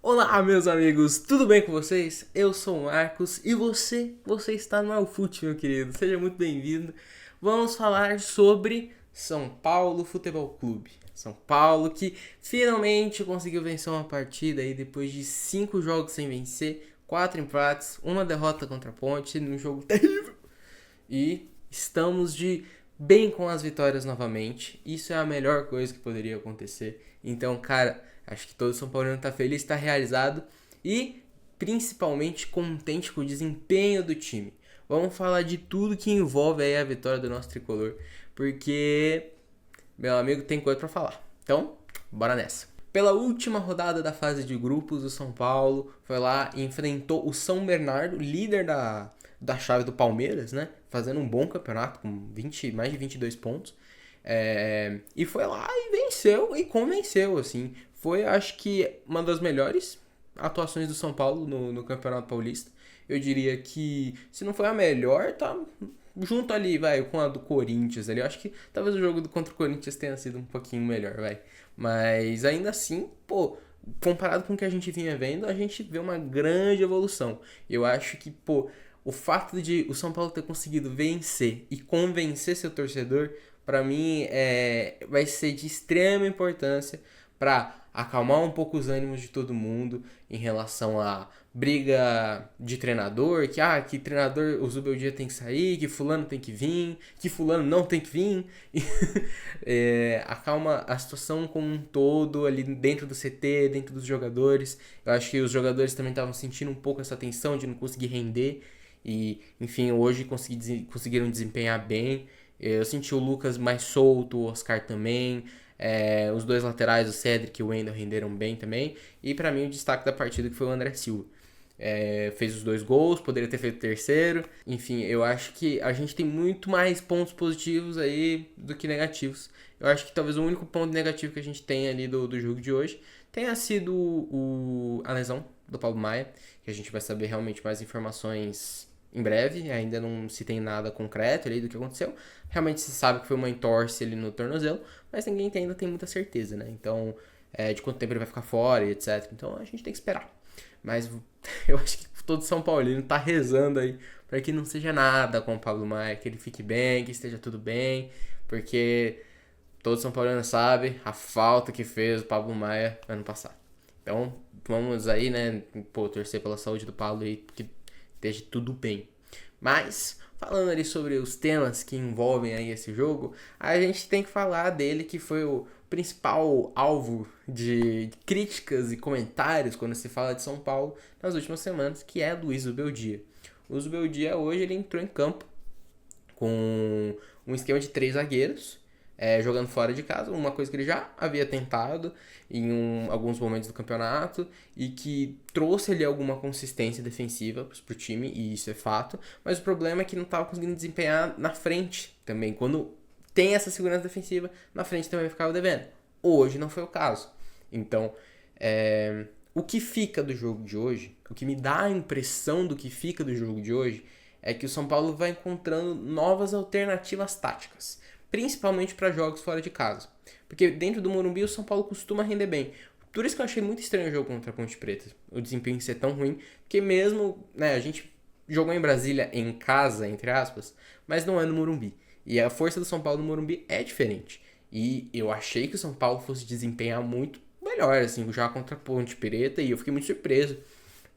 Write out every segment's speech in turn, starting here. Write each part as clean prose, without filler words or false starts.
Olá, meus amigos, tudo bem com vocês? Eu sou o Marcos e você está no Alfute, meu querido. Seja muito bem-vindo. Vamos falar sobre São Paulo Futebol Clube. São Paulo que finalmente conseguiu vencer uma partida aí depois de 5 jogos sem vencer, 4 empates, uma derrota contra a Ponte num jogo terrível. E estamos de bem com as vitórias novamente. Isso é a melhor coisa que poderia acontecer. Então, cara, acho que todo São Paulo está feliz, está realizado e principalmente contente com o desempenho do time. Vamos falar de tudo que envolve aí a vitória do nosso tricolor, porque meu amigo tem coisa para falar. Então, bora nessa. Pela última rodada da fase de grupos, o São Paulo foi lá e enfrentou o São Bernardo, líder da chave do Palmeiras, né? Fazendo um bom campeonato com mais de 22 pontos. E foi lá e venceu e convenceu, assim. Foi, acho que, uma das melhores atuações do São Paulo no Campeonato Paulista. Eu diria que, se não foi a melhor, tá junto ali, vai, com a do Corinthians ali. Eu acho que talvez o jogo contra o Corinthians tenha sido um pouquinho melhor, vai. Mas ainda assim, pô, comparado com o que a gente vinha vendo, a gente vê uma grande evolução. Eu acho que, pô, o fato de o São Paulo ter conseguido vencer e convencer seu torcedor, pra mim, vai ser de extrema importância para acalmar um pouco os ânimos de todo mundo em relação à briga de treinador, que treinador o Zubeldia tem que sair, que fulano tem que vir, que fulano não tem que vir. Acalma a situação como um todo ali dentro do CT, dentro dos jogadores. Eu acho que os jogadores também estavam sentindo um pouco essa tensão de não conseguir render e, enfim, hoje conseguiram desempenhar bem. Eu senti o Lucas mais solto, o Oscar também. Os dois laterais, o Cedric e o Wendel, renderam bem também. E pra mim o destaque da partida que foi o André Silva. Fez os 2 gols, poderia ter feito o terceiro. Enfim, eu acho que a gente tem muito mais pontos positivos aí do que negativos. Eu acho que talvez o único ponto negativo que a gente tem ali do jogo de hoje tenha sido a lesão do Paulo Maia, que a gente vai saber realmente mais informações em breve. Ainda não se tem nada concreto ali do que aconteceu. Realmente se sabe que foi uma entorse ali no tornozelo, mas ninguém ainda tem muita certeza, né? Então, de quanto tempo ele vai ficar fora e etc. Então a gente tem que esperar. Mas eu acho que todo São Paulino tá rezando aí para que não seja nada com o Pablo Maia, que ele fique bem, que esteja tudo bem, porque todo São Paulino sabe a falta que fez o Pablo Maia ano passado. Então, vamos aí, né, pô, torcer pela saúde do Pablo e que esteja tudo bem. Mas, falando ali sobre os temas que envolvem aí esse jogo, a gente tem que falar dele, que foi o principal alvo de críticas e comentários quando se fala de São Paulo nas últimas semanas, que é Luiz Zubeldia. O Zubeldia hoje ele entrou em campo com um esquema de 3 zagueiros, jogando fora de casa, uma coisa que ele já havia tentado em alguns momentos do campeonato e que trouxe ali alguma consistência defensiva pro time, e isso é fato, mas o problema é que não estava conseguindo desempenhar na frente também. Quando tem essa segurança defensiva, na frente também ficava devendo. Hoje não foi o caso. Então, o que fica do jogo de hoje, o que me dá a impressão do que fica do jogo de hoje, é que o São Paulo vai encontrando novas alternativas táticas, principalmente para jogos fora de casa. Porque dentro do Morumbi o São Paulo costuma render bem. Por isso que eu achei muito estranho o jogo contra a Ponte Preta, o desempenho ser tão ruim, porque mesmo, né, a gente jogou em Brasília em casa, entre aspas, mas não é no Morumbi. E a força do São Paulo no Morumbi é diferente. E eu achei que o São Paulo fosse desempenhar muito melhor, assim, já contra a Ponte Preta, e eu fiquei muito surpreso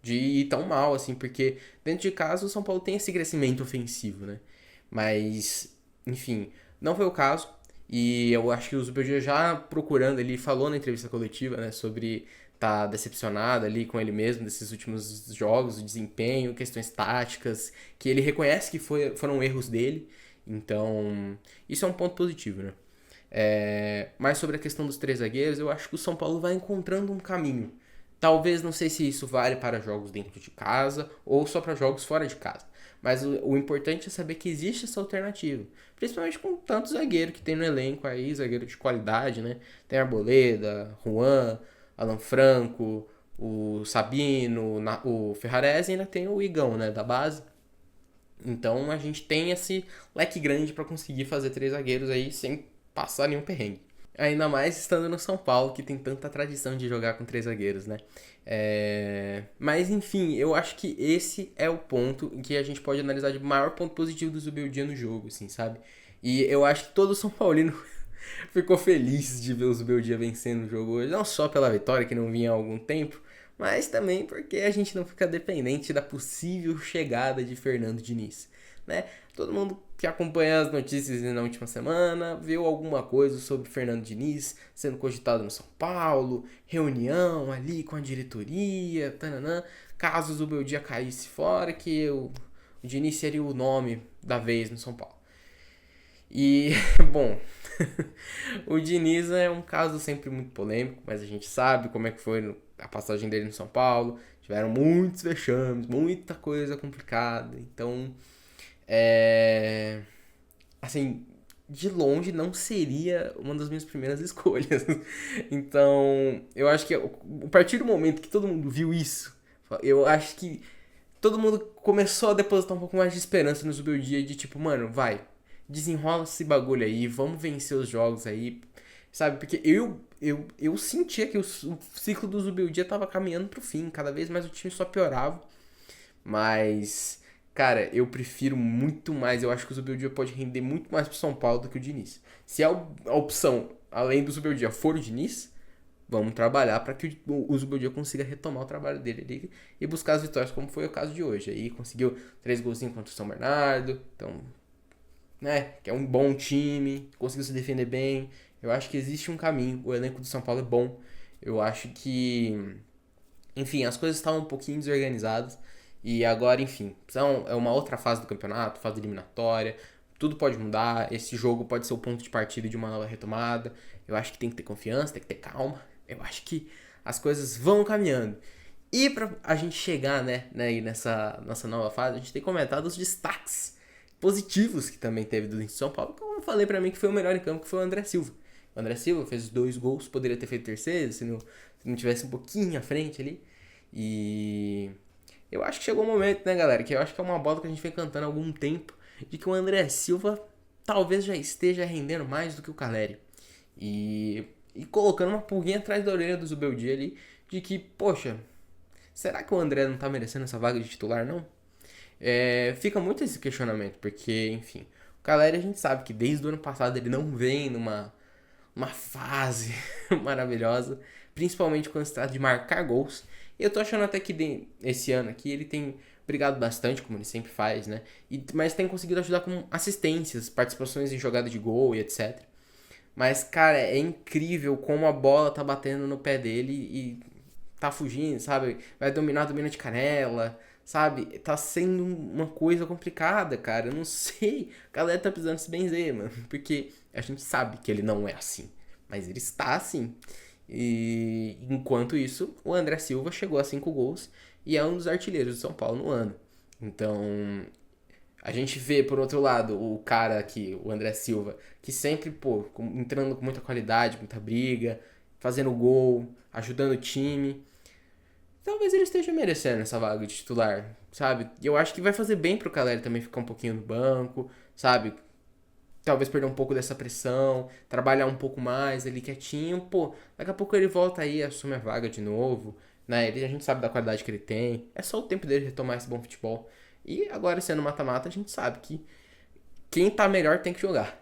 de ir tão mal, assim, porque dentro de casa o São Paulo tem esse crescimento ofensivo, né? Mas, enfim, não foi o caso. E eu acho que o Zubeldia já procurando, ele falou na entrevista coletiva, né, sobre tá decepcionado ali com ele mesmo desses últimos jogos, o desempenho, questões táticas, que ele reconhece que foram erros dele. Então, isso é um ponto positivo, né? Mas sobre a questão dos 3 zagueiros, eu acho que o São Paulo vai encontrando um caminho. Talvez, não sei se isso vale para jogos dentro de casa ou só para jogos fora de casa. Mas o importante é saber que existe essa alternativa. Principalmente com tanto zagueiro que tem no elenco aí, zagueiro de qualidade, né? Tem Arboleda, Juan, Alan Franco, o Sabino, o Ferrarese, e ainda tem o Igão, né? Da base. Então a gente tem esse leque grande para conseguir fazer 3 zagueiros aí sem passar nenhum perrengue. Ainda mais estando no São Paulo, que tem tanta tradição de jogar com três zagueiros, né? Mas enfim, eu acho que esse é o ponto em que a gente pode analisar de maior ponto positivo do Zubeldia no jogo, assim, sabe? E eu acho que todo São Paulino ficou feliz de ver o Zubeldia vencendo o jogo hoje, não só pela vitória que não vinha há algum tempo, mas também porque a gente não fica dependente da possível chegada de Fernando Diniz, né? Todo mundo que acompanha as notícias na última semana viu alguma coisa sobre Fernando Diniz sendo cogitado no São Paulo, reunião ali com a diretoria, tananã, caso o Zubeldia caísse fora, que o Diniz seria o nome da vez no São Paulo. E, bom, o Diniz é um caso sempre muito polêmico, mas a gente sabe como é que foi a passagem dele no São Paulo. Tiveram muitos vexames, muita coisa complicada. Então, assim, de longe não seria uma das minhas primeiras escolhas. Então, eu acho que a partir do momento que todo mundo viu isso, eu acho que todo mundo começou a depositar um pouco mais de esperança no Zubeldia de tipo, mano, vai, desenrola esse bagulho aí, vamos vencer os jogos aí, sabe? Porque eu sentia que o ciclo do Zubeldia tava caminhando pro fim, cada vez mais o time só piorava, mas, cara, eu prefiro muito mais, eu acho que o Zubeldia pode render muito mais pro São Paulo do que o Diniz. Se a opção, além do Zubeldia, for o Diniz, vamos trabalhar para que o Zubeldia consiga retomar o trabalho dele e buscar as vitórias, como foi o caso de hoje. Aí conseguiu 3 golzinhos contra o São Bernardo, então, né, que é um bom time, conseguiu se defender bem. Eu acho que existe um caminho, o elenco do São Paulo é bom. Eu acho que, enfim, as coisas estavam um pouquinho desorganizadas e agora, enfim, é uma outra fase do campeonato, fase eliminatória. Tudo pode mudar, esse jogo pode ser o ponto de partida de uma nova retomada. Eu acho que tem que ter confiança, tem que ter calma. Eu acho que as coisas vão caminhando. E pra a gente chegar, né, nessa nossa nova fase, a gente tem comentado os destaques positivos que também teve do São Paulo. Como eu falei pra mim que foi o melhor em campo, que foi o André Silva. O André Silva fez 2 gols, poderia ter feito terceiro, se não tivesse um pouquinho à frente ali. E eu acho que chegou o momento, né, galera, que eu acho que é uma bola que a gente vem cantando há algum tempo, de que o André Silva talvez já esteja rendendo mais do que o Caleri. E colocando uma pulguinha atrás da orelha do Zubeldia ali, de que, poxa, será que o André não tá merecendo essa vaga de titular, não? Fica muito esse questionamento, porque, enfim, o Caleri a gente sabe que desde o ano passado ele não vem numa fase maravilhosa, principalmente quando se trata de marcar gols. E eu tô achando até que esse ano aqui ele tem brigado bastante, como ele sempre faz, né? Mas tem conseguido ajudar com assistências, participações em jogada de gol e etc. Mas, cara, é incrível como a bola tá batendo no pé dele e tá fugindo, sabe? Vai dominar, domina de canela, sabe? Tá sendo uma coisa complicada, cara. Eu não sei. A galera tá precisando se benzer, mano. Porque a gente sabe que ele não é assim. Mas ele está assim. E enquanto isso, o André Silva chegou a 5 gols e é um dos artilheiros do São Paulo no ano. Então, a gente vê, por outro lado, o cara aqui, o André Silva, que sempre, pô, entrando com muita qualidade, muita briga, fazendo gol, ajudando o time. Talvez ele esteja merecendo essa vaga de titular, sabe? E eu acho que vai fazer bem pro Caleri também ficar um pouquinho no banco, sabe? Talvez perder um pouco dessa pressão, trabalhar um pouco mais ali quietinho. Pô, daqui a pouco ele volta aí, assume a vaga de novo, né? A gente sabe da qualidade que ele tem. É só o tempo dele retomar esse bom futebol. E agora, sendo mata-mata, a gente sabe que quem tá melhor tem que jogar.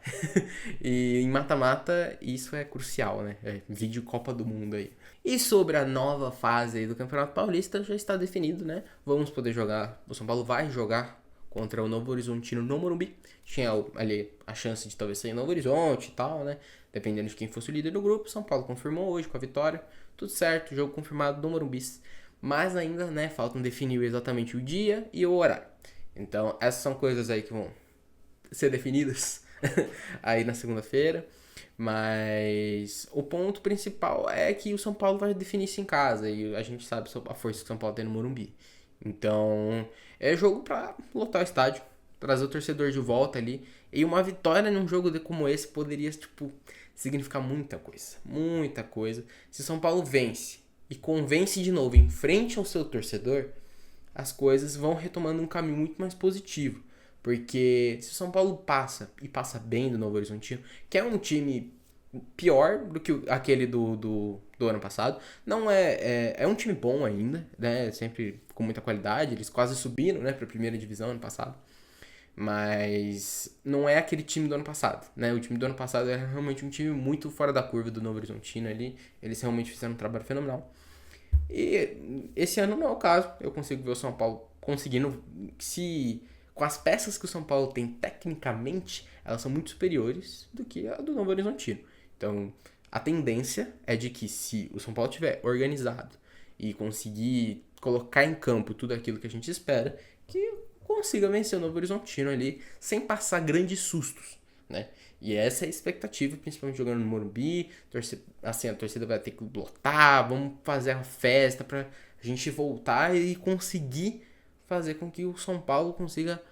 E em mata-mata, isso é crucial, né? Vídeo Copa do Mundo aí. E sobre a nova fase aí do Campeonato Paulista, já está definido, né? Vamos poder jogar. O São Paulo vai jogar contra o Novo Horizontino no Morumbi. Tinha ali a chance de talvez sair Novo Horizonte e tal, né? Dependendo de quem fosse o líder do grupo. São Paulo confirmou hoje com a vitória. Tudo certo, jogo confirmado no Morumbi. Mas ainda, né, faltam definir exatamente o dia e o horário. Então, essas são coisas aí que vão ser definidas aí na segunda-feira. Mas o ponto principal é que o São Paulo vai definir isso em casa. E a gente sabe a força que o São Paulo tem no Morumbi. Então, é jogo pra lotar o estádio, trazer o torcedor de volta ali. E uma vitória num jogo como esse poderia, tipo, significar muita coisa. Muita coisa. Se o São Paulo vence e convence de novo em frente ao seu torcedor, as coisas vão retomando um caminho muito mais positivo. Porque se o São Paulo passa, e passa bem do Novo Horizontino, que é um time pior do que aquele do ano passado. Não é um time bom ainda, né? Sempre com muita qualidade. Eles quase subiram, né, para a primeira divisão ano passado. Mas não é aquele time do ano passado, né? O time do ano passado era realmente um time muito fora da curva do Novo Horizontino ali. Eles realmente fizeram um trabalho fenomenal. E esse ano não é o caso. Eu consigo ver o São Paulo conseguindo, se com as peças que o São Paulo tem tecnicamente, elas são muito superiores do que a do Novo Horizontino. Então, a tendência é de que se o São Paulo tiver organizado e conseguir colocar em campo tudo aquilo que a gente espera, que consiga vencer o Novo Horizontino ali sem passar grandes sustos, né? E essa é a expectativa, principalmente jogando no Morumbi. Assim, a torcida vai ter que lotar, vamos fazer uma festa pra gente voltar e conseguir fazer com que o São Paulo consiga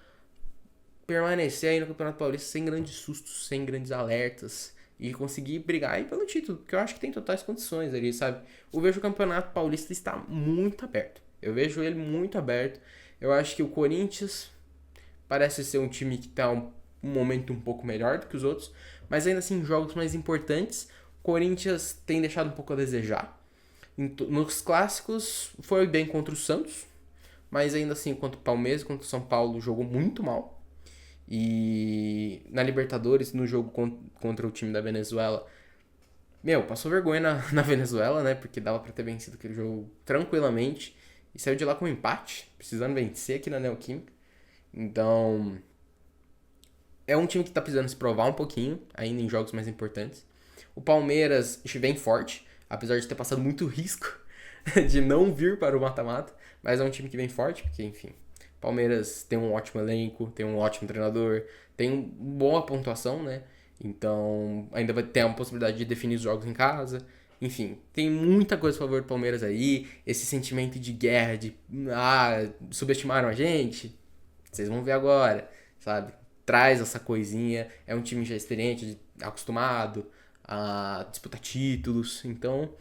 permanecer aí no Campeonato Paulista sem grandes sustos, sem grandes alertas e conseguir brigar aí pelo título, que eu acho que tem totais condições ali, sabe? Eu vejo o Campeonato Paulista está muito aberto. Eu vejo ele muito aberto. Eu acho que o Corinthians parece ser um time que está um momento um pouco melhor do que os outros, mas ainda assim, em jogos mais importantes, o Corinthians tem deixado um pouco a desejar. Nos clássicos foi bem contra o Santos, mas ainda assim, contra o Palmeiras, contra o São Paulo, jogou muito mal. E na Libertadores, no jogo contra o time da Venezuela, passou vergonha na Venezuela, né? Porque dava pra ter vencido aquele jogo tranquilamente. E saiu de lá com um empate, precisando vencer aqui na Neoquímica. Então, é um time que tá precisando se provar um pouquinho, ainda em jogos mais importantes. O Palmeiras vem forte, apesar de ter passado muito risco de não vir para o mata-mata. Mas é um time que vem forte, porque, enfim, Palmeiras tem um ótimo elenco, tem um ótimo treinador, tem uma boa pontuação, né? Então, ainda vai ter uma possibilidade de definir os jogos em casa. Enfim, tem muita coisa a favor do Palmeiras aí. Esse sentimento de guerra, de subestimaram a gente. Vocês vão ver agora, sabe? Traz essa coisinha. É um time já experiente, acostumado a disputar títulos. Então,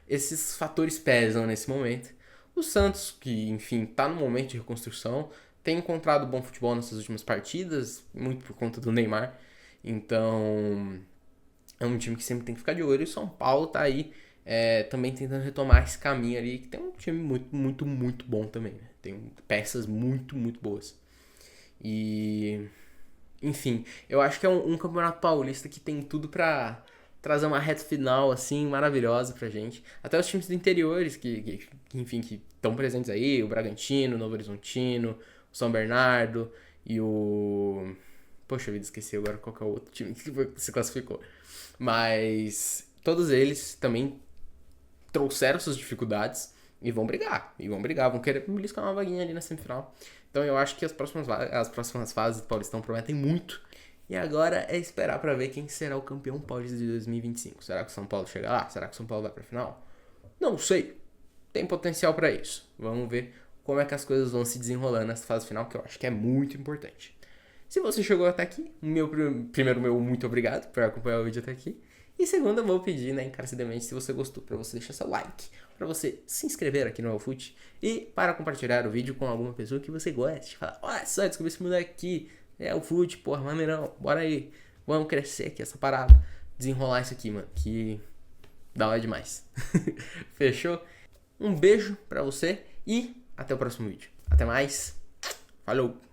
esses fatores pesam nesse momento. O Santos, que, enfim, tá no momento de reconstrução, tem encontrado bom futebol nessas últimas partidas, muito por conta do Neymar. Então, é um time que sempre tem que ficar de olho. E o São Paulo tá aí também tentando retomar esse caminho ali, que tem um time muito, muito, muito bom também, né? Tem peças muito, muito boas. E, enfim, eu acho que é um campeonato paulista que tem tudo pra trazer uma reta final, assim, maravilhosa pra gente. Até os times do interiores enfim, que estão presentes aí, o Bragantino, o Novo Horizontino, o São Bernardo e o... Poxa vida, esqueci agora qual que é o outro time que se classificou. Mas todos eles também trouxeram suas dificuldades e vão brigar, vão querer beliscar uma vaguinha ali na semifinal. Então eu acho que as próximas fases do Paulistão prometem muito. E agora é esperar pra ver quem será o campeão paulista de 2025. Será que o São Paulo chega lá? Será que o São Paulo vai pra final? Não sei. Tem potencial pra isso. Vamos ver como é que as coisas vão se desenrolando nessa fase final, que eu acho que é muito importante. Se você chegou até aqui, primeiro meu muito obrigado por acompanhar o vídeo até aqui. E segundo, eu vou pedir, né, encarecidamente, se você gostou, para você deixar seu like, para você se inscrever aqui no Elfute e para compartilhar o vídeo com alguma pessoa que você goste. Falar, olha só, descobri esse moleque aqui, é o Elfute, porra, maneirão, bora aí, vamos crescer aqui essa parada, desenrolar isso aqui, mano, que da hora demais. Fechou? Um beijo pra você e até o próximo vídeo. Até mais, falou!